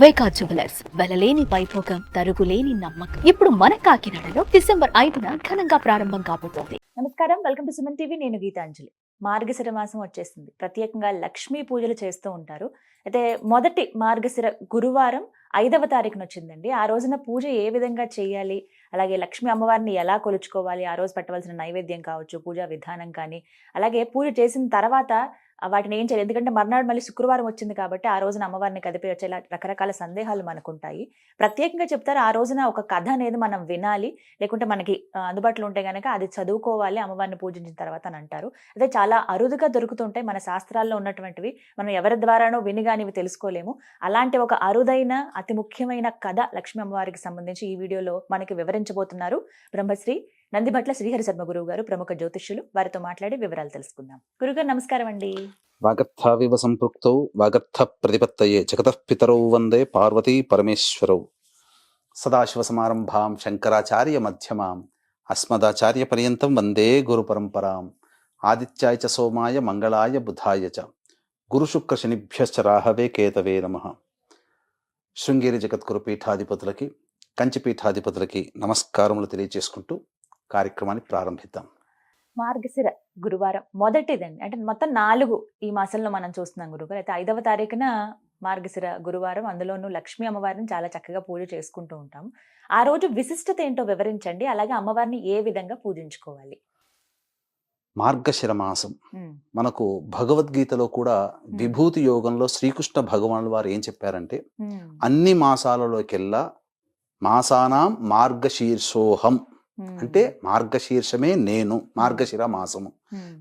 వైకా jewellers వెలలేని Vaibhogam తరుగులేని నమ్మకం. ఇప్పుడు మన కాకినాడలో డిసెంబర్ 5న ఘనంగా ప్రారంభం కాబోతోంది. నమస్కారం, వెల్కమ్ టు సుమన్ టీవీ. నేను గీతాంజలి. మార్గశిర మాసం వచ్చేసింది. ప్రత్యేకంగా లక్ష్మీ పూజలు చేస్తూ ఉంటారు. అయితే మొదటి మార్గశిర గురువారం 5వ తారీఖున వచ్చిందండి. ఆ రోజున పూజ ఏ విధంగా చేయాలి, అలాగే లక్ష్మీ అమ్మవారిని ఎలా కొలుచుకోవాలి, ఆ రోజు పెట్టవలసిన నైవేద్యం కావచ్చు, పూజా విధానం కానీ, అలాగే పూజ చేసిన తర్వాత వాటిని ఏం చేయాలి, ఎందుకంటే మర్నాడు మళ్ళీ శుక్రవారం వచ్చింది కాబట్టి ఆ రోజున అమ్మవారిని కదిపి వచ్చేలా రకరకాల సందేహాలు మనకుంటాయి. ప్రత్యేకంగా చెప్తారు ఆ రోజున ఒక కథ అనేది మనం వినాలి, లేకుంటే మనకి అందుబాటులో ఉంటే గనక అది చదువుకోవాలి అమ్మవారిని పూజించిన తర్వాత అని అంటారు. అయితే చాలా అరుదుగా దొరుకుతుంటాయి మన శాస్త్రాల్లో ఉన్నటువంటివి. మనం ఎవరి ద్వారానో విని గాని ఇవి తెలుసుకోలేము. అలాంటి ఒక అరుదైన అతి ముఖ్యమైన కథ లక్ష్మీ అమ్మవారికి సంబంధించి ఈ వీడియోలో మనకి వివరించబోతున్నారు బ్రహ్మశ్రీ నందిభట్ల శ్రీహరి శర్మ గురువు గారు, ప్రముఖ జ్యోతిష్యులు. వారితో మాట్లాడి వివరాలు తెలుసుకుందాం. గురుగారు నమస్కారం అండి. వాగర్థావివ సంపృక్తౌ వాగర్థ ప్రతిపత్తయే జగతః పితరౌ వందే పార్వతీ పరమేశ్వరౌ. సదాశివసమారంభాం శంకరాచార్య మధ్యమాం అస్మదాచార్య పర్యంతం వందే గురు పరంపరాం. ఆదిత్యాయ చ సోమాయ మంగళాయ బుధాయ చ గురుశుక్ర శనిభ్యశ్చ రాహవే కేతవే నమః. శృంగేరి జగద్గురు పీఠాధిపతులకి, కంచి పీఠాధిపతులకి నమస్కారములు తెలియజేసుకుంటూ కార్యక్రమాన్ని ప్రారంభిద్దాం. మార్గశిర గురువారం మొదటిదండి, అంటే మొత్తం 4 ఈ మాసంలో మనం చూస్తున్నాం గురుగారు. అయితే 5వ తారీఖున మార్గశిర గురువారం, అందులోనూ లక్ష్మీ అమ్మవారిని చాలా చక్కగా పూజ చేసుకుంటూ ఉంటాం. ఆ రోజు విశిష్టత ఏంటో వివరించండి, అలాగే అమ్మవారిని ఏ విధంగా పూజించుకోవాలి. మార్గశిర మాసం మనకు భగవద్గీతలో కూడా విభూతి యోగంలో శ్రీకృష్ణ భగవానులు వారు ఏం చెప్పారంటే, అన్ని మాసాలలోకెల్లా మాసానాం మార్గశీర్షోహం అంటే మార్గశీర్షమే నేను, మార్గశిర మాసము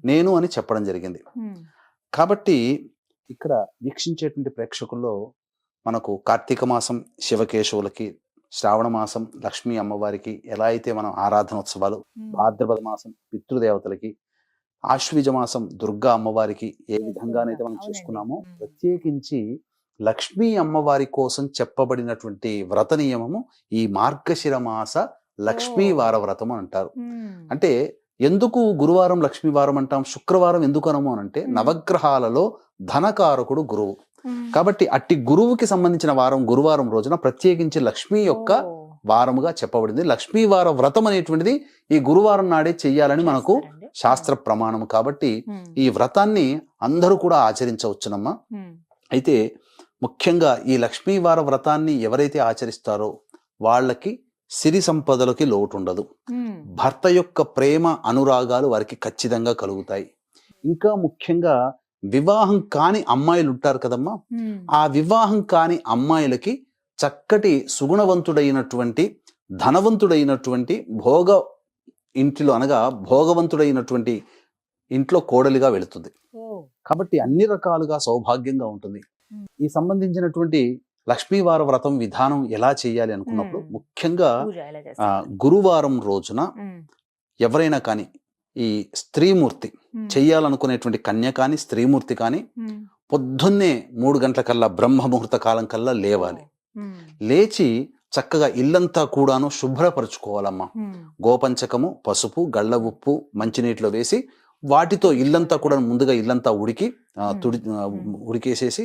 నేను అని చెప్పడం జరిగింది. కాబట్టి ఇక్కడ వీక్షించేటువంటి ప్రేక్షకుల్లో మనకు కార్తీక మాసం శివకేశవులకి, శ్రావణ మాసం లక్ష్మీ అమ్మవారికి ఎలా అయితే మనం ఆరాధనోత్సవాలు, భాద్రపద మాసం పితృదేవతలకి, ఆశ్వీజ మాసం దుర్గా అమ్మవారికి ఏ విధంగానైతే మనం చేసుకున్నామో, ప్రత్యేకించి లక్ష్మీ అమ్మవారి కోసం చెప్పబడినటువంటి వ్రత నియమము ఈ మార్గశిర మాస లక్ష్మీ వార వ్రతం అని అంటారు. అంటే ఎందుకు గురువారం లక్ష్మీ వారం అంటాం, శుక్రవారం ఎందుకు అనము అని అంటే, నవగ్రహాలలో ధనకారకుడు గురువు కాబట్టి అట్టి గురువుకి సంబంధించిన వారం గురువారం రోజున ప్రత్యేకించి లక్ష్మీ యొక్క వారముగా చెప్పబడింది. లక్ష్మీ వార వ్రతం అనేటువంటిది ఈ గురువారం నాడే చెయ్యాలని మనకు శాస్త్ర ప్రమాణం. కాబట్టి ఈ వ్రతాన్ని అందరూ కూడా ఆచరించవచ్చునమ్మా. అయితే ముఖ్యంగా ఈ లక్ష్మీవార వ్రతాన్ని ఎవరైతే ఆచరిస్తారో వాళ్ళకి సిరి సంపదలకి లోటు ఉండదు. భర్త యొక్క ప్రేమ అనురాగాలు వారికి ఖచ్చితంగా కలుగుతాయి. ఇంకా ముఖ్యంగా వివాహం కాని అమ్మాయిలు ఉంటారు కదమ్మా, ఆ వివాహం కాని అమ్మాయిలకి చక్కటి సుగుణవంతుడైనటువంటి, ధనవంతుడైనటువంటి, భోగ ఇంటిలో అనగా భోగవంతుడైనటువంటి ఇంట్లో కోడలిగా వెళుతుంది. కాబట్టి అన్ని రకాలుగా సౌభాగ్యంగా ఉంటుంది. ఈ సంబంధించినటువంటి లక్ష్మీవార వ్రతం విధానం ఎలా చేయాలి అనుకున్నప్పుడు, ముఖ్యంగా గురువారం రోజున ఎవరైనా కానీ ఈ స్త్రీమూర్తి చెయ్యాలనుకునేటువంటి కన్య కానీ స్త్రీమూర్తి కానీ పొద్దున్నే 3 గంటల కల్లా బ్రహ్మ ముహూర్త కాలం కల్లా లేవాలి. లేచి చక్కగా ఇల్లంతా కూడాను శుభ్రపరుచుకోవాలమ్మా. గోపంచకము, పసుపు, గళ్ళ ఉప్పు మంచినీటిలో వేసి వాటితో ఇల్లంతా కూడా ముందుగా ఇల్లంతా ఉడికేసేసి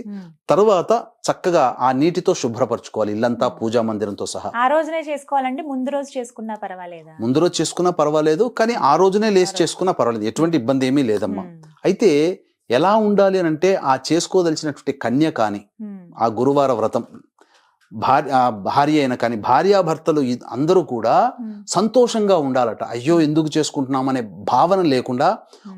తరువాత చక్కగా ఆ నీటితో శుభ్రపరచుకోవాలి ఇల్లంతా, పూజా మందిరంతో సహా. ఆ రోజునే చేసుకోవాలండి, ముందు రోజు చేసుకున్నా పర్వాలేదా? ముందు రోజు చేసుకున్నా పర్వాలేదు, కానీ ఆ రోజునే లేచి చేసుకున్నా పర్వాలేదు, ఎటువంటి ఇబ్బంది ఏమీ లేదమ్మా. అయితే ఎలా ఉండాలి అని అంటే, ఆ చేసుకోదలిచినటువంటి కన్య కానీ, ఆ గురువార వ్రతం భార్య అయినా కానీ, భార్యాభర్తలు అందరూ కూడా సంతోషంగా ఉండాలట. అయ్యో ఎందుకు చేసుకుంటున్నామనే భావన లేకుండా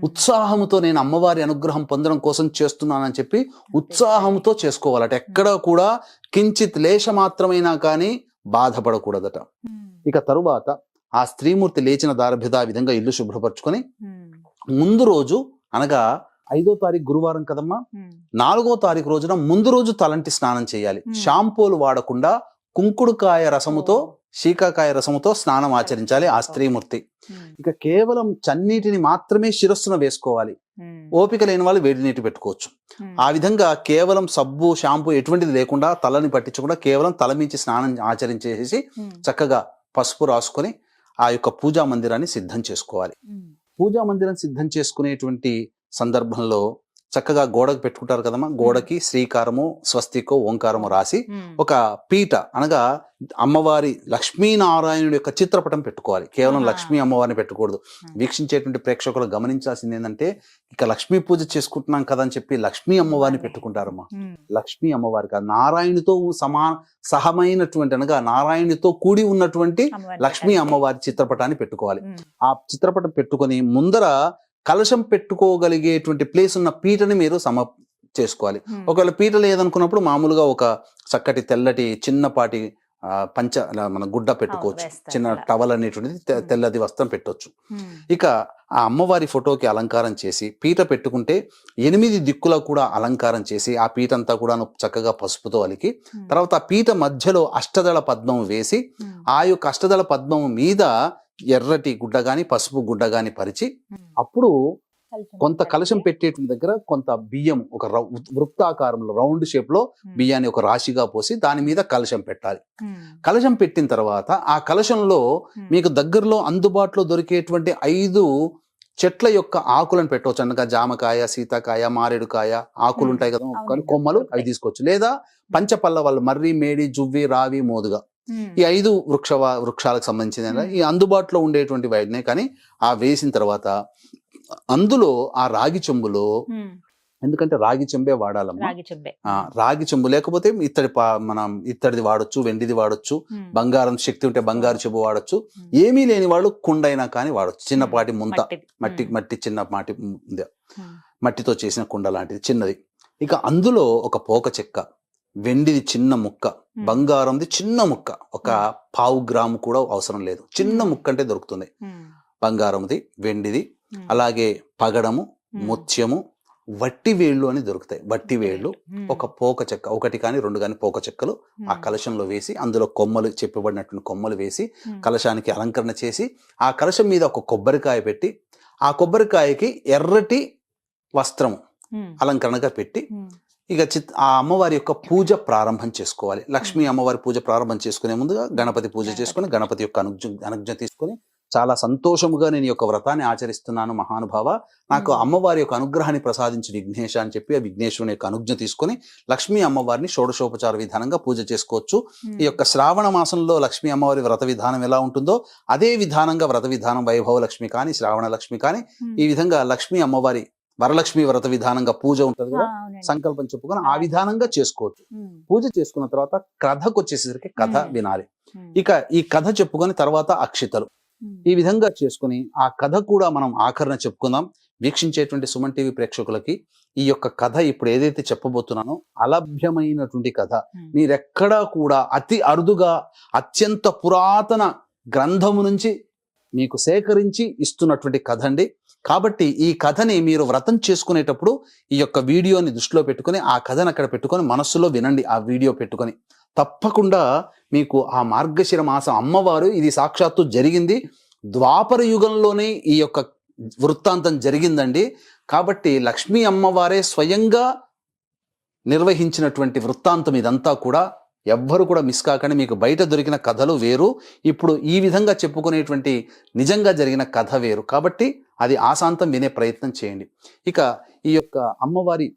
ఉత్సాహంతో నేను అమ్మవారి అనుగ్రహం పొందడం కోసం చేస్తున్నానని చెప్పి ఉత్సాహంతో చేసుకోవాలట. ఎక్కడా కూడా కించిత్ లేశ మాత్రమైనా కానీ బాధపడకూడదట. ఇక తరువాత ఆ స్త్రీమూర్తి లేచిన దారభిద విధంగా ఇల్లు శుభ్రపరచుకొని ముందు రోజు అనగా 5వ తారీఖు గురువారం కదమ్మా, 4వ తారీఖు రోజున ముందు రోజు తలంటి స్నానం చేయాలి. షాంపూలు వాడకుండా కుంకుడుకాయ రసముతో, శీకాకాయ రసముతో స్నానం ఆచరించాలి ఆ స్త్రీమూర్తి. ఇక కేవలం చన్నీటిని మాత్రమే శిరస్సున వేసుకోవాలి. ఓపిక లేని వాళ్ళు వేడి నీటి పెట్టుకోవచ్చు. ఆ విధంగా కేవలం సబ్బు, షాంపూ ఎటువంటిది లేకుండా, తలని పట్టించకుండా కేవలం తలమించి స్నానం ఆచరించేసి చక్కగా పసుపు రాసుకొని ఆ యొక్క పూజా మందిరాన్ని సిద్ధం చేసుకోవాలి. పూజా మందిరం సిద్ధం చేసుకునేటువంటి సందర్భంలో చక్కగా గోడకు పెట్టుకుంటారు కదమ్మా, గోడకి శ్రీకారము స్వస్తికో ఓంకారము రాసి ఒక పీట అనగా అమ్మవారి లక్ష్మీనారాయణుడి యొక్క చిత్రపటం పెట్టుకోవాలి. కేవలం లక్ష్మీ అమ్మవారిని పెట్టకూడదు. వీక్షించేటువంటి ప్రేక్షకులు గమనించాల్సింది ఏంటంటే, ఇక లక్ష్మీ పూజ చేసుకుంటున్నాం కదా అని చెప్పి లక్ష్మీ అమ్మవారిని పెట్టుకుంటారమ్మా. లక్ష్మీ అమ్మవారి కాదు, నారాయణుతో సహమైనటువంటి అనగా నారాయణుతో కూడి ఉన్నటువంటి లక్ష్మీ అమ్మవారి చిత్రపటాన్ని పెట్టుకోవాలి. ఆ చిత్రపటం పెట్టుకొని ముందర కలశం పెట్టుకోగలిగేటువంటి ప్లేస్ ఉన్న పీటని మీరు చేసుకోవాలి. ఒకవేళ పీట లేదనుకున్నప్పుడు మామూలుగా ఒక చక్కటి తెల్లటి చిన్నపాటి మన గుడ్డ పెట్టుకోవచ్చు, చిన్న టవల్ అనేటువంటిది తెల్లది వస్త్రం పెట్టవచ్చు. ఇక ఆ అమ్మవారి ఫోటోకి అలంకారం చేసి పీట పెట్టుకుంటే 8 దిక్కులా కూడా అలంకారం చేసి ఆ పీట అంతా కూడా చక్కగా పసుపుతో అలికి, తర్వాత ఆ పీట మధ్యలో అష్టదళ పద్మం వేసి ఆ యొక్క అష్టదళ పద్మం మీద ఎర్రటి గుడ్డ గాని పసుపు గుడ్డ గాని పరిచి, అప్పుడు కొంత కలశం పెట్టేటువంటి దగ్గర కొంత బియ్యం ఒక వృత్తాకారంలో రౌండ్ షేప్ లో బియ్యాన్ని ఒక రాశిగా పోసి దాని మీద కలశం పెట్టాలి. కలశం పెట్టిన తర్వాత ఆ కలశంలో మీకు దగ్గరలో అందుబాటులో దొరికేటువంటి 5 చెట్ల యొక్క ఆకులను పెట్టవచ్చు. అనగా జామకాయ, సీతాకాయ, మారేడుకాయ ఆకులు ఉంటాయి కదా, కొమ్మలు అవి తీసుకోవచ్చు. లేదా పంచపల్లవాళ్ళు మర్రి, మేడి, జువ్వి, రావి, మోదుగా ఈ 5 వృక్షాలకు సంబంధించిన ఈ అందుబాటులో ఉండేటువంటి వాటినే కానీ ఆ వేసిన తర్వాత అందులో ఆ రాగి చెంబులో, ఎందుకంటే రాగి చెంబే వాడాలమ్మా, రాగి చెంబు లేకపోతే మనం ఇత్తడిది వాడొచ్చు, వెండిది వాడొచ్చు, బంగారం శక్తి ఉంటే బంగారు చెంబు వాడొచ్చు, ఏమీ లేని వాళ్ళు కుండైనా కానీ వాడొచ్చు. చిన్నపాటి ముంత మట్టి చిన్న మట్టితో చేసిన కుండ లాంటిది చిన్నది. ఇక అందులో ఒక పోక చెక్క, వెండిది చిన్న ముక్క, బంగారంది చిన్న ముక్క, ఒక 1/4 గ్రాము కూడా అవసరం లేదు, చిన్న ముక్క అంటే దొరుకుతుంది. బంగారంది, వెండిది, అలాగే పగడము, ముత్యము, వట్టి వేళ్ళు అని దొరుకుతాయి. వట్టి వేళ్ళు, ఒక పోక చెక్క, 1 కానీ 2 కానీ పోక చెక్కలు ఆ కలశంలో వేసి అందులో కొమ్మలు చెప్పబడినటువంటి కొమ్మలు వేసి కలశానికి అలంకరణ చేసి ఆ కలశం మీద ఒక కొబ్బరికాయ పెట్టి ఆ కొబ్బరికాయకి ఎర్రటి వస్త్రము అలంకరణగా పెట్టి ఇక ఆ అమ్మవారి యొక్క పూజ ప్రారంభం చేసుకోవాలి. లక్ష్మీ అమ్మవారి పూజ ప్రారంభం చేసుకునే ముందుగా గణపతి పూజ చేసుకుని గణపతి యొక్క అనుజ్ఞ తీసుకుని చాలా సంతోషముగా నేను ఈ యొక్క వ్రతాన్ని ఆచరిస్తున్నాను మహానుభావ, నాకు అమ్మవారి యొక్క అనుగ్రహాన్ని ప్రసాదించి విఘ్నేశ అని చెప్పి ఆ విఘ్నేశ్వరుని యొక్క అనుజ్ఞ తీసుకుని లక్ష్మీ అమ్మవారిని షోడశోపచార విధానంగా పూజ చేసుకోవచ్చు. ఈ యొక్క శ్రావణ మాసంలో లక్ష్మీ అమ్మవారి వ్రత విధానం ఎలా ఉంటుందో అదే విధానంగా వ్రత విధానం వైభవ లక్ష్మి కానీ శ్రావణ లక్ష్మి కానీ ఈ విధంగా లక్ష్మీ అమ్మవారి వరలక్ష్మి వ్రత విధానంగా పూజ ఉంటుంది కదా, సంకల్పం చెప్పుకొని ఆ విధానంగా చేసుకోవచ్చు. పూజ చేసుకున్న తర్వాత కథకు వచ్చేసరికి కథ వినాలి. ఇక ఈ కథ చెప్పుకొని తర్వాత అక్షితలు, ఈ విధంగా చేసుకుని ఆ కథ కూడా మనం ఆఖరణ చెప్పుకుందాం. వీక్షించేటువంటి సుమన్ టీవీ ప్రేక్షకులకి ఈ యొక్క కథ ఇప్పుడు ఏదైతే చెప్పబోతున్నానో అలభ్యమైనటువంటి కథ, మీరెక్కడా కూడా అతి అరుదుగా అత్యంత పురాతన గ్రంథము నుంచి మీకు సేకరించి ఇస్తున్నటువంటి కథ అండి. కాబట్టి ఈ కథని మీరు వ్రతం చేసుకునేటప్పుడు ఈ యొక్క వీడియోని దృష్టిలో పెట్టుకుని ఆ కథను అక్కడ పెట్టుకొని మనస్సులో వినండి. ఆ వీడియో పెట్టుకొని తప్పకుండా మీకు ఆ మార్గశిర మాసం అమ్మవారు ఇది సాక్షాత్తు జరిగింది, ద్వాపర యుగంలోనే ఈ యొక్క వృత్తాంతం జరిగిందండి. కాబట్టి లక్ష్మీ అమ్మవారే స్వయంగా నిర్వహించినటువంటి వృత్తాంతం ఇదంతా కూడా. ఎవ్వరు కూడా మిస్ కాకండి. మీకు బయట దొరికిన కథలు వేరు, ఇప్పుడు ఈ విధంగా చెప్పుకునేటువంటి నిజంగా జరిగిన కథ వేరు. కాబట్టి అది ఆశాంతం వినే ప్రయత్నం చేయండి. ఇక ఈ యొక్క అమ్మవారి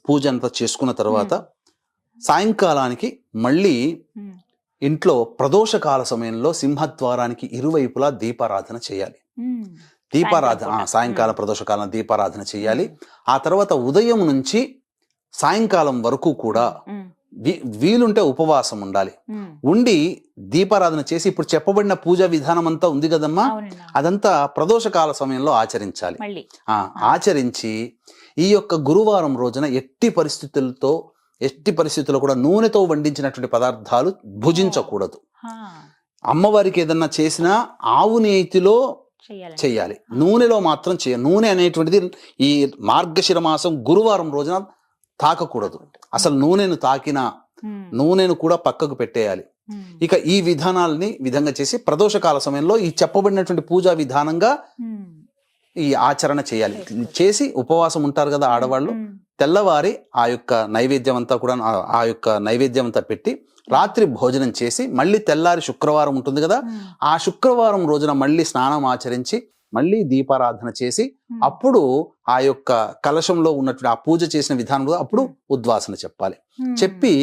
పూజ అంతా చేసుకున్న తర్వాత సాయంకాలానికి మళ్ళీ ఇంట్లో ప్రదోషకాల సమయంలో సింహద్వారానికి ఇరువైపులా దీపారాధన చేయాలి. సాయంకాలం ప్రదోషకాలం దీపారాధన చేయాలి. ఆ తర్వాత ఉదయం నుంచి సాయంకాలం వరకు కూడా వీలుంటే ఉపవాసం ఉండాలి. ఉండి దీపారాధన చేసి ఇప్పుడు చెప్పబడిన పూజా విధానం అంతా ఉంది కదమ్మా, అదంతా ప్రదోషకాల సమయంలో ఆచరించాలి. ఆచరించి ఈ యొక్క గురువారం రోజున ఎట్టి పరిస్థితుల్లో కూడా నూనెతో వండించినటువంటి పదార్థాలు భుజించకూడదు. అమ్మవారికి ఏదన్నా చేసినా ఆవు నేతిలో చేయాలి, నూనెలో మాత్రం నూనె అనేటువంటిది ఈ మార్గశిర మాసం గురువారం రోజున తాకకూడదు. అసలు నూనెను తాకిన నూనెను కూడా పక్కకు పెట్టేయాలి. ఇక ఈ విధంగా చేసి ప్రదోషకాల సమయంలో ఈ చెప్పబడినటువంటి పూజా విధానంగా ఈ ఆచరణ చేయాలి. చేసి ఉపవాసం ఉంటారు కదా ఆడవాళ్ళు, తెల్లవారి ఆ యొక్క నైవేద్యం అంతా పెట్టి రాత్రి భోజనం చేసి మళ్ళీ తెల్లారి శుక్రవారం ఉంటుంది కదా, ఆ శుక్రవారం రోజున మళ్ళీ స్నానం ఆచరించి మళ్ళీ దీపారాధన చేసి అప్పుడు ఆ యొక్క కలశంలో ఉన్నటువంటి ఆ పూజ చేసిన విధానంలో అప్పుడు ఉద్వాసన చెప్పాలి. చెప్పి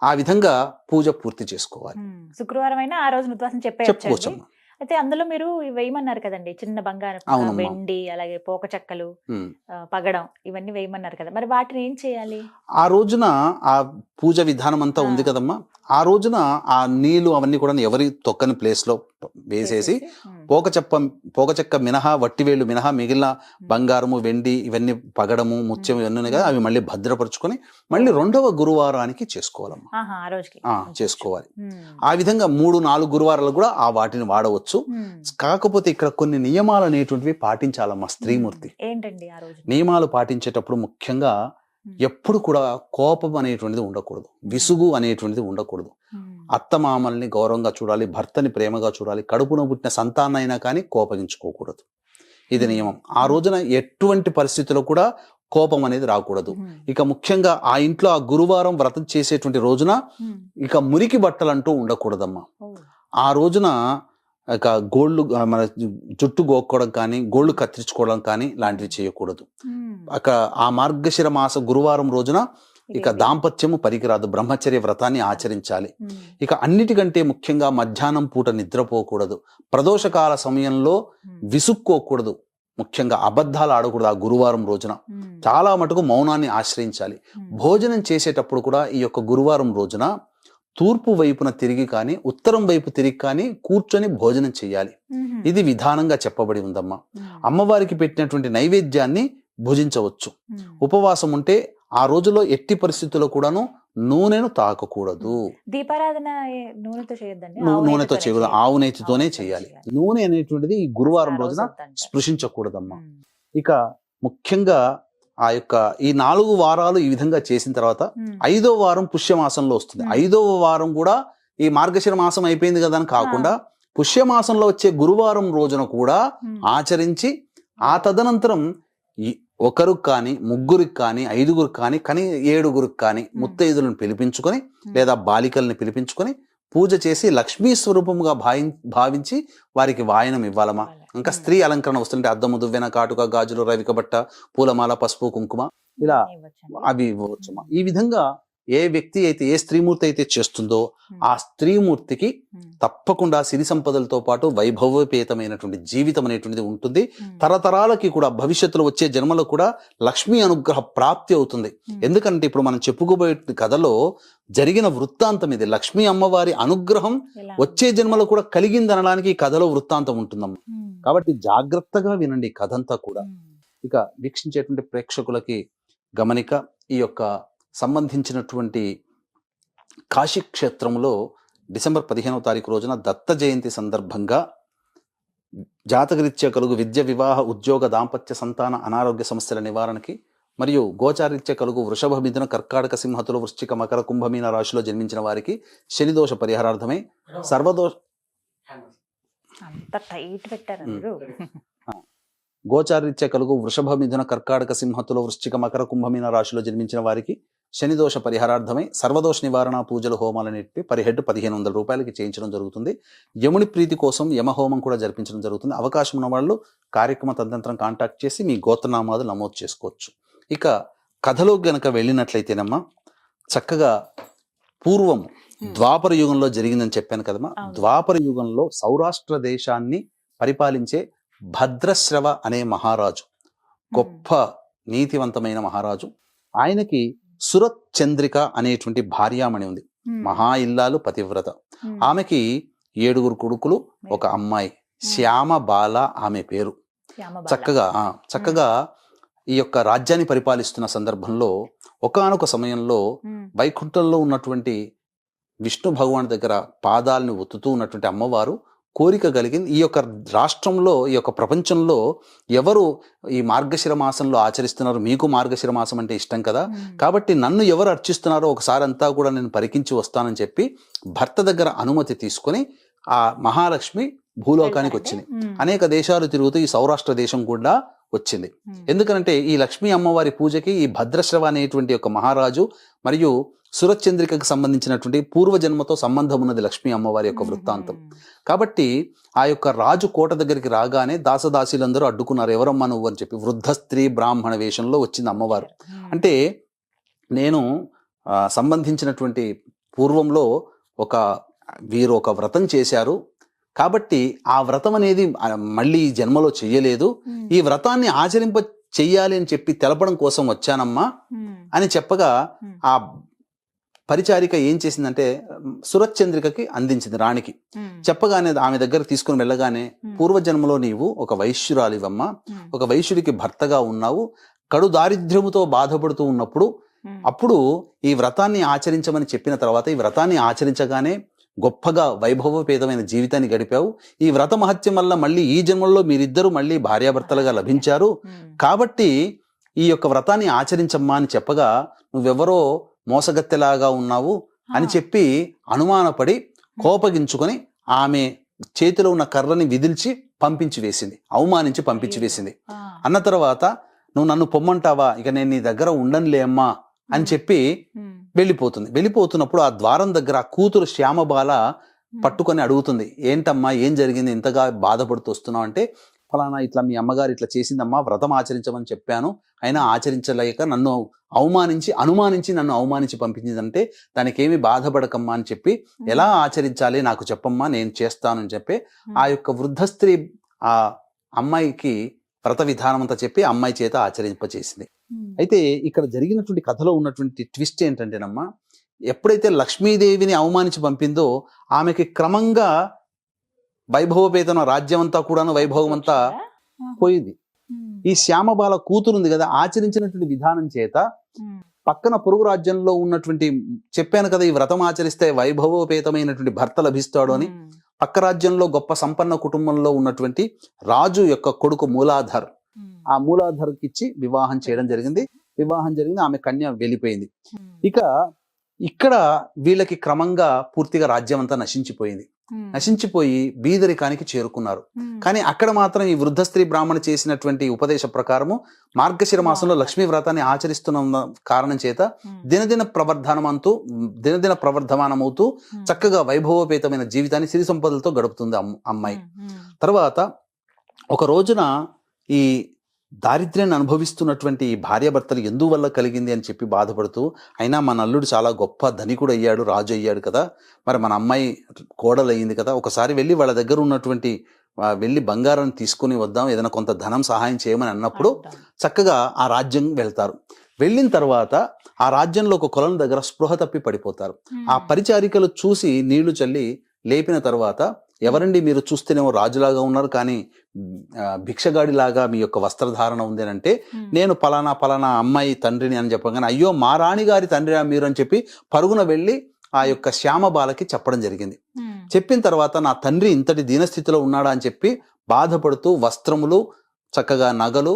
ఆ విధంగా పూజ పూర్తి చేసుకోవాలి. శుక్రవారం అయినా ఆ రోజు ఉద్వాసన చెప్పుకోవచ్చు. అయితే అందులో మీరు వేయమన్నారు కదండి, చిన్న బంగారం, వెండి, అలాగే పోక చెక్కలు, పగడం, ఇవన్నీ వేయమన్నారు కదా, మరి వాటిని ఏం చేయాలి? ఆ రోజున ఆ పూజ విధానం అంతా ఉంది కదమ్మా, ఆ రోజున ఆ నీళ్లు అవన్నీ కూడా ఎవరి తొక్కని ప్లేస్ లో వేసేసి పోక చెక్క మినహా, వట్టివేళ్ళు మినహా మిగిలిన బంగారము, వెండి, ఇవన్నీ పగడము, ముత్యం ఇవన్నీ ఉన్నాయి కదా, అవి మళ్ళీ భద్రపరుచుకొని మళ్ళీ 2వ గురువారానికి చేసుకోవాలమ్మా. చేసుకోవాలి. ఆ విధంగా 3-4 గురువారాలు కూడా ఆ వాటిని వాడవచ్చు. కాకపోతే ఇక్కడ కొన్ని నియమాలు అనేటువంటివి పాటించాలమ్మా స్త్రీమూర్తి. ఏంటండి ఆ రోజు నియమాలు పాటించేటప్పుడు ముఖ్యంగా ఎప్పుడు కూడా కోపం అనేటువంటిది ఉండకూడదు, విసుగు అనేటువంటిది ఉండకూడదు. అత్తమామల్ని గౌరవంగా చూడాలి, భర్తని ప్రేమగా చూడాలి, కడుపున పుట్టిన సంతానైనా కానీ కోపగించుకోకూడదు. ఇది నియమం. ఆ రోజున ఎటువంటి పరిస్థితుల్లో కూడా కోపం అనేది రాకూడదు. ఇక ముఖ్యంగా ఆ ఇంట్లో ఆ గురువారం వ్రతం చేసేటువంటి రోజున ఇక మురికి బట్టలు అంటూ ఉండకూడదమ్మా. ఆ రోజున ఇక గోళ్ళు, మన జుట్టు గోక్కోవడం కానీ, గోళ్ళు కత్తిరించుకోవడం కానీ లాంటివి చేయకూడదు. ఆ మార్గశిర మాస గురువారం రోజున ఇక దాంపత్యము పనికిరాదు, బ్రహ్మచర్య వ్రతాన్ని ఆచరించాలి. ఇక అన్నిటికంటే ముఖ్యంగా మధ్యాహ్నం పూట నిద్రపోకూడదు, ప్రదోషకాల సమయంలో విసుక్కోకూడదు, ముఖ్యంగా అబద్ధాలు ఆడకూడదు. ఆ గురువారం రోజున చాలా మటుకు మౌనాన్ని ఆశ్రయించాలి. భోజనం చేసేటప్పుడు కూడా ఈ యొక్క గురువారం రోజున తూర్పు వైపున తిరిగి కానీ, ఉత్తరం వైపు తిరిగి కానీ కూర్చొని భోజనం చేయాలి. ఇది విధానంగా చెప్పబడి ఉందమ్మా. అమ్మవారికి పెట్టినటువంటి నైవేద్యాన్ని భుజించవచ్చు. ఉపవాసం ఉంటే ఆ రోజులో ఎట్టి పరిస్థితుల్లో కూడాను నూనెను తాకకూడదు. దీపారాధన నూనెతో చేయొద్దండి, నూనెతో చేయకూడదు, ఆవు నెయ్యితోనే చేయాలి. నూనె అనేటువంటిది ఈ గురువారం రోజున స్పృశించకూడదమ్మా. ఇక ముఖ్యంగా ఆ యొక్క ఈ 4 వారాలు ఈ విధంగా చేసిన తర్వాత 5వ వారం పుష్యమాసంలో వస్తుంది. 5వ వారం కూడా ఈ మార్గశిర మాసం అయిపోయింది కదా అని కాకుండా పుష్యమాసంలో వచ్చే గురువారం రోజున కూడా ఆచరించి, ఆ తదనంతరం ఒకరికి కానీ, ముగ్గురికి కానీ, 5గురికి కానీ, 7గురికి కానీ ముత్తైదులను పిలిపించుకొని లేదా బాలికల్ని పిలిపించుకొని పూజ చేసి లక్ష్మీ స్వరూపముగా భావించి వారికి వాయనం ఇవ్వాలమ్మా. ఇంకా స్త్రీ అలంకరణ వస్తుంటే అద్దము, దువ్వెన, కాటుక, గాజులు, రవిక బట్ట, పూలమాల, పసుపు, కుంకుమ ఇలా అవి ఇవ్వవచ్చమ్మా. ఈ విధంగా ఏ వ్యక్తి అయితే, ఏ స్త్రీమూర్తి అయితే చేస్తుందో ఆ స్త్రీమూర్తికి తప్పకుండా సిరి సంపదలతో పాటు వైభవపేతమైనటువంటి జీవితం అనేటువంటిది ఉంటుంది. తరతరాలకి కూడా భవిష్యత్తులో వచ్చే జన్మలో కూడా లక్ష్మీ అనుగ్రహ ప్రాప్తి అవుతుంది. ఎందుకంటే ఇప్పుడు మనం చెప్పుకోబోయే కథలో జరిగిన వృత్తాంతం ఇది. లక్ష్మీ అమ్మవారి అనుగ్రహం వచ్చే జన్మలో కూడా కలిగిందనడానికి ఈ కథలో వృత్తాంతం ఉంటుందమ్మా. కాబట్టి జాగ్రత్తగా వినండి కథ అంతా కూడా. ఇక వీక్షించేటువంటి ప్రేక్షకులకి గమనిక, ఈ యొక్క సంబంధించినటువంటి కాశీ క్షేత్రంలో డిసెంబర్ 15వ తారీఖు రోజున దత్త జయంతి సందర్భంగా జాతకరీత్యా కలుగు విద్య, వివాహ, ఉద్యోగ, దాంపత్య, సంతాన, అనారోగ్య సమస్యల నివారణకి మరియు గోచారీత్యా కలుగు వృషభ, మిథున, కర్కాటక, సింహతులు, వృశ్చిక, మకర, కుంభమీన రాశిలో జన్మించిన వారికి శనిదోష పరిహారార్థమై గోచారీత్యా కలుగు వృషభ, మిథున, కర్కాటక, సింహతులు, వృశ్చిక, మకర, కుంభమీన రాశిలో జన్మించిన వారికి శనిదోష పరిహారార్థమై సర్వదోష నివారణ పూజలు, హోమాలన్నిటిపై పర్ హెడ్ 1500 రూపాయలకి చేయించడం జరుగుతుంది. యముని ప్రీతి కోసం యమహోమం కూడా జరిపించడం జరుగుతుంది. అవకాశం ఉన్న వాళ్ళు కార్యక్రమ తదనంతరం కాంటాక్ట్ చేసి మీ గోత్రనామాలు నమోదు చేసుకోవచ్చు. ఇక కథలో గనక వెళ్ళినట్లయితేనమ్మా, చక్కగా పూర్వం ద్వాపర యుగంలో జరిగిందని చెప్పాను కదమ్మా. ద్వాపర యుగంలో సౌరాష్ట్ర దేశాన్ని పరిపాలించే భద్రశ్రవ అనే మహారాజు, గొప్ప నీతివంతమైన మహారాజు. ఆయనకి సురత్ చంద్రిక అనేటువంటి భార్యామణి ఉంది. మహా ఇల్లాలు, పతివ్రత. ఆమెకి 7గురు కొడుకులు, ఒక అమ్మాయి, శ్యామ బాల ఆమె పేరు. చక్కగా ఈ యొక్క రాజ్యాన్ని పరిపాలిస్తున్న సందర్భంలో ఒకానొక సమయంలో వైకుంఠంలో ఉన్నటువంటి విష్ణు భగవాన్ దగ్గర పాదాలను ఒత్తుతూ ఉన్నటువంటి అమ్మవారు కోరిక కలిగింది, ఈ యొక్క రాష్ట్రంలో, ఈ యొక్క ప్రపంచంలో ఎవరు ఈ మార్గశిర మాసంలో ఆచరిస్తున్నారు, మీకు మార్గశిర మాసం అంటే ఇష్టం కదా, కాబట్టి నన్ను ఎవరు అర్చిస్తున్నారో ఒకసారి అంతా కూడా నేను పరికించి వస్తానని చెప్పి భర్త దగ్గర అనుమతి తీసుకొని ఆ మహాలక్ష్మి భూలోకానికి వచ్చింది. అనేక దేశాలు తిరుగుతూ ఈ సౌరాష్ట్ర దేశం కూడా వచ్చింది. ఎందుకంటే ఈ లక్ష్మీ అమ్మవారి పూజకి ఈ భద్రశ్రవ అనేటువంటి ఒక మహారాజు మరియు సురచంద్రికకు సంబంధించినటువంటి పూర్వజన్మతో సంబంధం ఉన్నది లక్ష్మీ అమ్మవారి యొక్క వృత్తాంతం. కాబట్టి ఆ యొక్క రాజు కోట దగ్గరికి రాగానే దాసదాసీలందరూ అడ్డుకున్నారు, ఎవరమ్మా నువ్వు అని చెప్పి. వృద్ధ స్త్రీ బ్రాహ్మణ వేషంలో వచ్చింది అమ్మవారు. అంటే నేను సంబంధించినటువంటి పూర్వంలో వీరు ఒక వ్రతం చేశారు, కాబట్టి ఆ వ్రతం అనేది మళ్ళీ ఈ జన్మలో చెయ్యలేదు, ఈ వ్రతాన్ని ఆచరింప చెయ్యాలి అని చెప్పి తెలపడం కోసం వచ్చానమ్మా అని చెప్పగా ఆ పరిచారిక ఏం చేసిందంటే సురచంద్రికకి అందించింది రాణికి. చెప్పగానే ఆమె దగ్గర తీసుకుని వెళ్ళగానే, పూర్వజన్మలో నీవు ఒక వైశ్యురాలివమ్మా, ఒక వైశ్యుడికి భర్తగా ఉన్నావు, కడు దారిద్ర్యముతో బాధపడుతూ ఉన్నప్పుడు అప్పుడు ఈ వ్రతాన్ని ఆచరించమని చెప్పిన తర్వాత ఈ వ్రతాన్ని ఆచరించగానే గొప్పగా వైభవపేతమైన జీవితాన్ని గడిపావు. ఈ వ్రత మహత్యం వల్ల మళ్ళీ ఈ జన్మల్లో మీరిద్దరూ మళ్ళీ భార్యాభర్తలుగా లభించారు, కాబట్టి ఈ యొక్క వ్రతాన్ని ఆచరించమ్మా అని చెప్పగా, నువ్వెవరో మోసగత్తెలాగా ఉన్నావు అని చెప్పి అనుమానపడి కోపగించుకొని ఆమె చేతిలో ఉన్న కర్రని విదిల్చి పంపించి వేసింది, అవమానించి పంపించి వేసింది. అన్న తర్వాత, నువ్వు నన్ను పొమ్మంటావా, ఇక నేను నీ దగ్గర ఉండనులే అమ్మా అని చెప్పి వెళ్ళిపోతుంది. వెళ్ళిపోతున్నప్పుడు ఆ ద్వారం దగ్గర ఆ కూతురు శ్యామబాల పట్టుకొని అడుగుతుంది, ఏంటమ్మా ఏం జరిగింది, ఇంతగా బాధపడుతూ వస్తున్నావు అంటే, ఫలానా ఇట్లా మీ అమ్మగారు ఇట్లా చేసిందమ్మా, వ్రతం ఆచరించమని చెప్పాను, అయినా ఆచరించలేక నన్ను అనుమానించి నన్ను అవమానించి పంపించిందంటే దానికి ఏమి బాధపడకమ్మా అని చెప్పి, ఎలా ఆచరించాలి నాకు చెప్పమ్మా, నేను చేస్తాను అని చెప్పి ఆ యొక్క వృద్ధ స్త్రీ ఆ అమ్మాయికి వ్రత విధానం అంతా చెప్పి అమ్మాయి చేత ఆచరింపచేసింది. అయితే ఇక్కడ జరిగినటువంటి కథలో ఉన్నటువంటి ట్విస్ట్ ఏంటంటేనమ్మా, ఎప్పుడైతే లక్ష్మీదేవిని అవమానించి పంపిందో ఆమెకి క్రమంగా వైభవపేతన రాజ్యం అంతా కూడాను వైభవం అంతా పోయింది. ఈ శ్యామబాల కూతురుంది కదా, ఆచరించినటువంటి విధానం చేత పక్కన పొరుగు రాజ్యంలో ఉన్నటువంటి, చెప్పాను కదా ఈ వ్రతం ఆచరిస్తే వైభవపేతమైనటువంటి భర్త లభిస్తాడు అని, పక్క రాజ్యంలో గొప్ప సంపన్న కుటుంబంలో ఉన్నటువంటి రాజు యొక్క కొడుకు మూలాధర్, ఆ మూలాధర్కి ఇచ్చి వివాహం చేయడం జరిగింది. ఆమె కన్య వెళ్ళిపోయింది. ఇక ఇక్కడ వీళ్ళకి క్రమంగా పూర్తిగా రాజ్యం అంతా నశించిపోయి బీదరికానికి చేరుకున్నారు. కానీ అక్కడ మాత్రం ఈ వృద్ధ స్త్రీ బ్రాహ్మణ చేసినటువంటి ఉపదేశ ప్రకారము మార్గశిర మాసంలో లక్ష్మీ వ్రతాన్ని ఆచరిస్తున్న కారణం చేత దినదిన ప్రవర్ధమానమవుతూ చక్కగా వైభవపేతమైన జీవితాన్ని సిరి సంపదలతో గడుపుతుంది అమ్మాయి. తర్వాత ఒక రోజున ఈ దారిద్ర్యాన్ని అనుభవిస్తున్నటువంటి భార్యాభర్తలు ఎందువల్ల కలిగింది అని చెప్పి బాధపడుతూ, అయినా మన అల్లుడు చాలా గొప్ప ధనికుడు అయ్యాడు, రాజు అయ్యాడు కదా, మరి మన అమ్మాయి కోడలు అయ్యింది కదా, ఒకసారి వెళ్ళి వాళ్ళ దగ్గర ఉన్నటువంటి వెళ్ళి బంగారాన్ని తీసుకుని వద్దాం, ఏదైనా కొంత ధనం సహాయం చేయమని అన్నప్పుడు చక్కగా ఆ రాజ్యం వెళ్తారు. వెళ్ళిన తర్వాత ఆ రాజ్యంలో ఒక కొలను దగ్గర స్పృహ తప్పి పడిపోతారు. ఆ పరిచారికలు చూసి నీళ్లు చల్లి లేపిన తర్వాత, ఎవరండి మీరు, చూస్తేనేమో రాజులాగా ఉన్నారు కానీ భిక్షగాడిలాగా మీ యొక్క వస్త్రధారణ ఉంది అని అంటే, నేను పలానా అమ్మాయి తండ్రిని అని చెప్పగానే, అయ్యో మా రాణిగారి తండ్రి మీరు అని చెప్పి పరుగున వెళ్ళి ఆ యొక్క శ్యామబాలకి చెప్పడం జరిగింది. చెప్పిన తర్వాత నా తండ్రి ఇంతటి దీనస్థితిలో ఉన్నాడా అని చెప్పి బాధపడుతూ వస్త్రములు, చక్కగా నగలు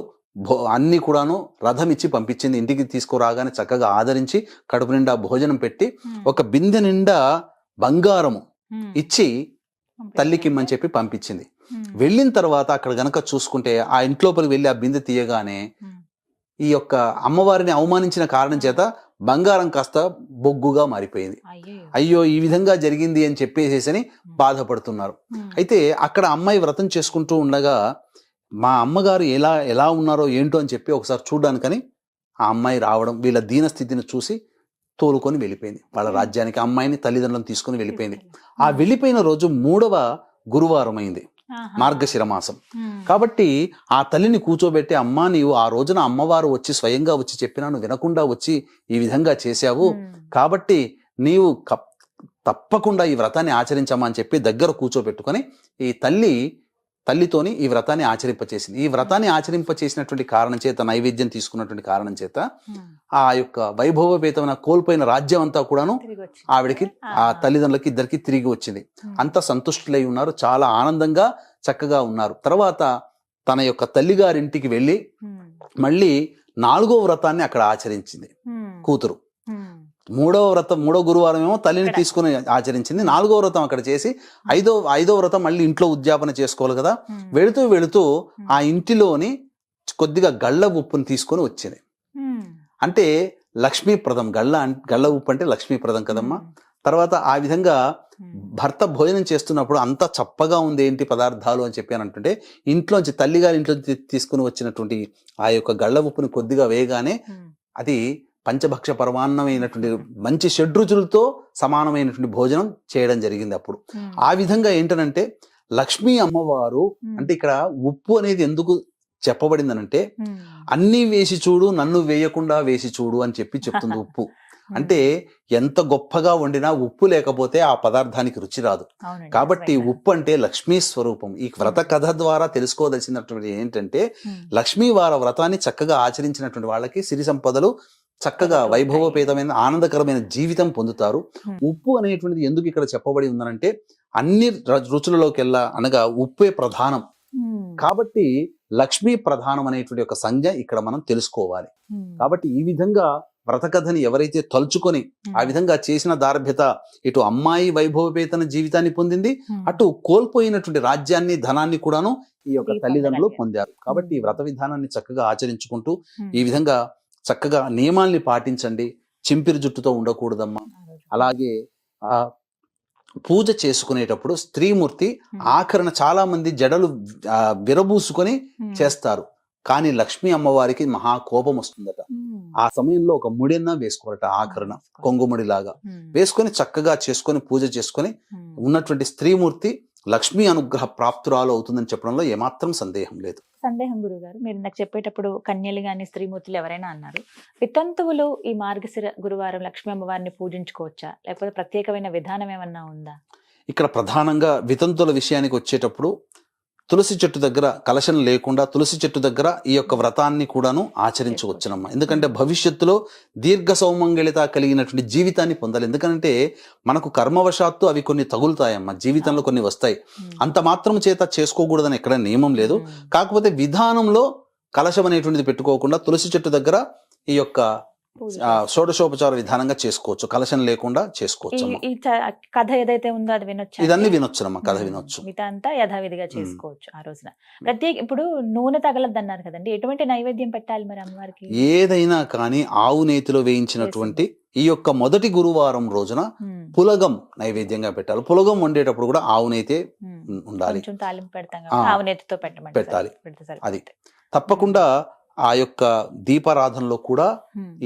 అన్ని కూడాను రథం ఇచ్చి పంపించింది. ఇంటికి తీసుకురాగానే చక్కగా ఆదరించి కడుపు నిండా భోజనం పెట్టి ఒక బిందె నిండా బంగారము ఇచ్చి తల్లికిమ్మని చెప్పి పంపించింది. వెళ్ళిన తర్వాత అక్కడ గనక చూసుకుంటే ఆ ఇంట్లోపలికి వెళ్ళి ఆ బిందె తీయగానే ఈ యొక్క అమ్మవారిని అవమానించిన కారణం చేత బంగారం కాస్త బొగ్గుగా మారిపోయింది. అయ్యో ఈ విధంగా జరిగింది అని చెప్పేసేసని బాధపడుతున్నారు. అయితే అక్కడ అమ్మాయి వ్రతం చేసుకుంటూ ఉండగా మా అమ్మగారు ఎలా ఉన్నారో ఏంటో అని చెప్పి ఒకసారి చూడడానికని ఆ అమ్మాయి రావడం, వీళ్ళ దీనస్థితిని చూసి తోలుకొని వెళ్ళిపోయింది వాళ్ళ రాజ్యానికి. అమ్మాయిని తల్లిదండ్రులను తీసుకుని వెళ్ళిపోయింది. ఆ వెళ్ళిపోయిన రోజు 3వ గురువారం అయింది, మార్గశిర మాసం. కాబట్టి ఆ తల్లిని కూర్చోబెట్టి, అమ్మా నీవు ఆ రోజున అమ్మవారు వచ్చి స్వయంగా వచ్చి చెప్పినా నువ్వు వినకుండా వచ్చి ఈ విధంగా చేశావు, కాబట్టి నీవు తప్పకుండా ఈ వ్రతాన్ని ఆచరించమా అని చెప్పి దగ్గర కూర్చోబెట్టుకొని ఈ తల్లితోని ఈ వ్రతాన్ని ఆచరింపచేసింది. ఈ వ్రతాన్ని ఆచరింపచేసినటువంటి కారణం చేత, నైవేద్యం తీసుకున్నటువంటి కారణం చేత ఆ యొక్క వైభవపేతమైన కోల్పోయిన రాజ్యం అంతా కూడాను ఆవిడకి, ఆ తల్లిదండ్రులకి ఇద్దరికి తిరిగి వచ్చింది. అంత సంతుష్టులై ఉన్నారు, చాలా ఆనందంగా చక్కగా ఉన్నారు. తర్వాత తన యొక్క తల్లిగారింటికి వెళ్ళి మళ్ళీ 4వ వ్రతాన్ని అక్కడ ఆచరించింది కూతురు. 3వ గురువారం ఏమో తల్లిని తీసుకుని ఆచరించింది. 4వ వ్రతం అక్కడ చేసి ఐదో వ్రతం మళ్ళీ ఇంట్లో ఉద్యాపన చేసుకోవాలి కదా. వెళుతూ ఆ ఇంటిలోని కొద్దిగా గళ్ళ ఉప్పుని తీసుకొని వచ్చింది. అంటే లక్ష్మీప్రదం. గళ్ళ ఉప్పు అంటే లక్ష్మీప్రదం కదమ్మా. తర్వాత ఆ విధంగా భర్త భోజనం చేస్తున్నప్పుడు అంత చప్పగా ఉంది ఏంటి పదార్థాలు అని చెప్పి అని అంటుంటే, ఇంట్లోంచి తల్లిగారి ఇంట్లో తీసుకుని వచ్చినటువంటి ఆ యొక్క గళ్ళ ఉప్పుని కొద్దిగా వేయగానే అది పంచభక్ష పరమాన్నమైనటువంటి మంచి షడ్రుచులతో సమానమైనటువంటి భోజనం చేయడం జరిగింది అప్పుడు. ఆ విధంగా ఏంటనంటే లక్ష్మీ అమ్మవారు అంటే ఇక్కడ ఉప్పు అనేది ఎందుకు చెప్పబడిందనంటే, అన్నీ వేసి చూడు నన్ను వేయకుండా వేసి చూడు అని చెప్తుంది ఉప్పు. అంటే ఎంత గొప్పగా వండినా ఉప్పు లేకపోతే ఆ పదార్థానికి రుచి రాదు. కాబట్టి ఉప్పు అంటే లక్ష్మీ స్వరూపం. ఈ వ్రత కథ ద్వారా తెలుసుకోదలసినటువంటి ఏంటంటే, లక్ష్మీ వారి వ్రతాన్ని చక్కగా ఆచరించినటువంటి వాళ్ళకి సిరి సంపదలు, చక్కగా వైభవపేతమైన ఆనందకరమైన జీవితం పొందుతారు. ఉప్పు అనేటువంటిది ఎందుకు ఇక్కడ చెప్పబడి ఉందనంటే, అన్ని రుచులలోకెల్లా అనగా ఉప్పే ప్రధానం. కాబట్టి లక్ష్మీ ప్రధానం అనేటువంటి ఒక సంజ్ఞ ఇక్కడ మనం తెలుసుకోవాలి. కాబట్టి ఈ విధంగా వ్రతకథని ఎవరైతే తలుచుకొని ఆ విధంగా చేసిన దార్భ్యత ఇటు అమ్మాయి వైభవపేతన జీవితాన్ని పొందింది, అటు కోల్పోయినటువంటి రాజ్యాన్ని ధనాన్ని కూడాను ఈ యొక్క తల్లిదండ్రులు పొందారు. కాబట్టి ఈ వ్రత విధానాన్ని చక్కగా ఆచరించుకుంటూ ఈ విధంగా చక్కగా నియమాల్ని పాటించండి. చింపిరి జుట్టుతో ఉండకూడదమ్మా. అలాగే పూజ చేసుకునేటప్పుడు స్త్రీమూర్తి ఆఖరణ చాలా మంది జడలు విరబూసుకొని చేస్తారు. కానీ లక్ష్మీ అమ్మవారికి మహా కోపం వస్తుందట. ఆ సమయంలో ఒక ముడిన్నా వేసుకోవాలట, ఆఖరణ కొంగుముడిలాగా వేసుకొని చక్కగా చేసుకొని పూజ చేసుకొని ఉన్నటువంటి స్త్రీమూర్తి లక్ష్మీ అనుగ్రహ ప్రాప్తురాలు అవుతుందని చెప్పడంలో ఏమాత్రం సందేహం లేదు. సందేహం గురుగారు, మీరు నాకు చెప్పేటప్పుడు కన్యలు గాని స్త్రీమూర్తులు ఎవరైనా అన్నారు. వితంతువులు ఈ మార్గశిర గురువారం లక్ష్మీ అమ్మవారిని పూజించుకోవచ్చా, లేకపోతే ప్రత్యేకమైన విధానం ఏమన్నా ఉందా? ఇక్కడ ప్రధానంగా వితంతుల విషయానికి వచ్చేటప్పుడు తులసి చెట్టు దగ్గర కలశం లేకుండా తులసి చెట్టు దగ్గర ఈ యొక్క వ్రతాన్ని కూడాను ఆచరించవచ్చునమ్మా. ఎందుకంటే భవిష్యత్తులో దీర్ఘ సౌమంగళిత కలిగినటువంటి జీవితాన్ని పొందాలి. ఎందుకంటే మనకు కర్మవశాత్తు అవి కొన్ని తగులుతాయమ్మా, జీవితంలో కొన్ని వస్తాయి. అంత మాత్రం చేత చేసుకోకూడదని ఎక్కడ నియమం లేదు. కాకపోతే విధానంలో కలశం అనేటువంటిది పెట్టుకోకుండా తులసి చెట్టు దగ్గర ఈ యొక్క షోడశోపచార విధానంగా చేసుకోవచ్చు, కలశం లేకుండా చేసుకోవచ్చు. ఈ కథ ఏదైతే ఉందో అది వినొచ్చు, ఇదన్నీ వినొచ్చునమ్మా, కథ వినొచ్చు. మిగతా అంతా యథావిధిగా చేసుకోవచ్చు ఆ రోజున. ఇప్పుడు నూనె తగలద్దు అన్నారు కదండి, ఎటువంటి నైవేద్యం పెట్టాలి మరి అమ్మవారికి? ఏదైనా కానీ ఆవు నేతిలో వేయించినటువంటి ఈ యొక్క మొదటి గురువారం రోజున పులగం నైవేద్యంగా పెట్టాలి. పులగం వండేటప్పుడు కూడా ఆవు నేతే ఉండాలి. తాలింపు పెడతాం, ఆవు నేతితో పెట్టాలి. అది తప్పకుండా ఆ యొక్క దీపారాధనలో కూడా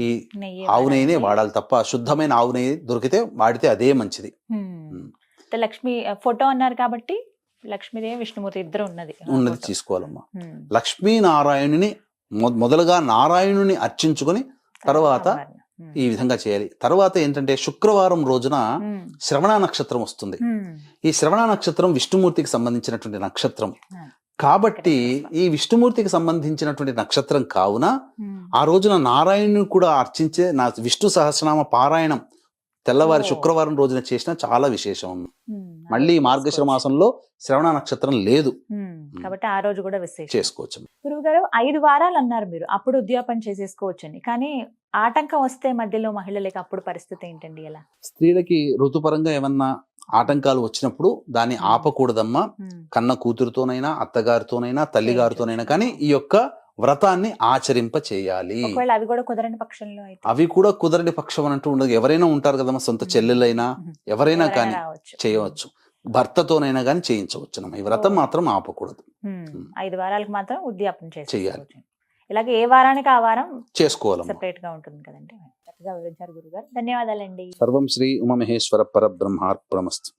ఈ ఆవు నెయ్యినే వాడాలి తప్ప శుద్ధమైన ఆవు నెయ్యి దొరికితే వాడితే అదే మంచిది. లక్ష్మి ఫోటో అన్నారు కాబట్టి లక్ష్మీదేవి విష్ణుమూర్తి ఇద్దరు ఉన్నది తీసుకోవాలమ్మా. లక్ష్మీనారాయణుని మొదలుగా నారాయణుని అర్చించుకొని తర్వాత ఈ విధంగా చేయాలి. తర్వాత ఏంటంటే శుక్రవారం రోజున శ్రవణ నక్షత్రం వస్తుంది. ఈ శ్రవణ నక్షత్రం విష్ణుమూర్తికి సంబంధించినటువంటి నక్షత్రం కాబట్టి ఈ విష్ణుమూర్తికి సంబంధించినటువంటి నక్షత్రం కావున ఆ రోజున నారాయణుని కూడా అర్చించే విష్ణు సహస్రనామ పారాయణం తెల్లవారి శుక్రవారం రోజున చేసిన చాలా విశేషం. మళ్ళీ మార్గశిర మాసంలో శ్రవణ నక్షత్రం లేదు కాబట్టి ఆ రోజు కూడా చేసుకోవచ్చు. గురువుగారు 5 వారాలు అన్నారు మీరు, అప్పుడు ఉద్యాపన చేసేసుకోవచ్చని. కానీ ఆటంకం వస్తే మధ్యలో మహిళలకి అప్పుడు పరిస్థితి ఏంటండి? ఎలా స్త్రీలకి ఋతుపరంగా ఏమన్నా ఆటంకాలు వచ్చినప్పుడు దాన్ని ఆపకూడదమ్మా. కన్న కూతురుతోనైనా అత్తగారితోనైనా తల్లిగారితోనైనా కానీ ఈ యొక్క వ్రతాన్ని ఆచరింప చేయాలి. అవి కూడా కుదరని పక్షంలో అవి కూడా కుదరని పక్షం అంటూ ఉండదు. ఎవరైనా ఉంటారు కదమ్మా, సొంత చెల్లెలైనా ఎవరైనా కానీ చేయవచ్చు, భర్తతోనైనా కానీ చేయించవచ్చు. ఈ వ్రతం మాత్రం ఆపకూడదు. 5 వారాలకు మాత్రం ఉద్యాపన చేయాలి. ఇలాగే ఏ వారానికి ఆ వారం చేసుకోవాలి, సెపరేట్ గా ఉంటుంది కదండి. చక్కగా వివరించారు గురుగారు, ధన్యవాదాలండి. సర్వం శ్రీ ఉమామహేశ్వర పరబ్రహ్మార్పణమస్తు.